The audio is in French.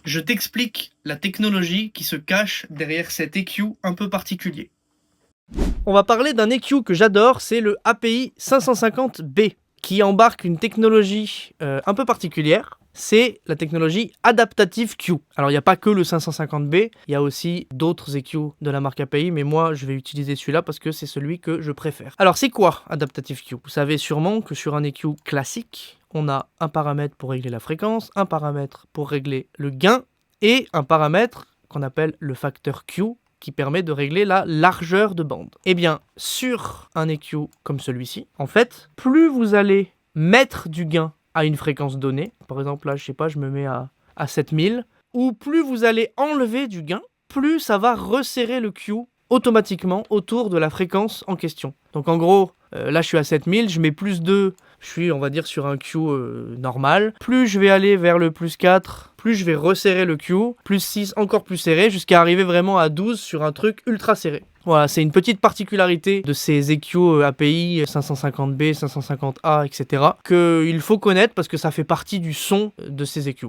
Je t'explique la technologie qui se cache derrière cet EQ un peu particulier. On va parler d'un EQ que j'adore, c'est le API 550B, qui embarque une technologie un peu particulière. C'est la technologie Adaptative Q. Alors il n'y a pas que le 550B, il y a aussi d'autres EQ de la marque API, mais moi je vais utiliser celui-là parce que c'est celui que je préfère. Alors c'est quoi Adaptative Q? Vous savez sûrement que sur un EQ classique, on a un paramètre pour régler la fréquence, un paramètre pour régler le gain, et un paramètre qu'on appelle le facteur Q, qui permet de régler la largeur de bande. Eh bien, sur un EQ comme celui-ci, en fait, plus vous allez mettre du gain à une fréquence donnée, par exemple là, je sais pas, je me mets à 7000, ou plus vous allez enlever du gain, plus ça va resserrer le Q automatiquement autour de la fréquence en question. Donc en gros, là je suis à 7000, je mets plus 2, je suis on va dire sur un Q normal. Plus je vais aller vers le plus 4, plus je vais resserrer le Q, plus 6 encore plus serré, jusqu'à arriver vraiment à 12 sur un truc ultra serré. Voilà, c'est une petite particularité de ces EQ API 550B, 550A, etc. qu'il faut connaître parce que ça fait partie du son de ces EQ.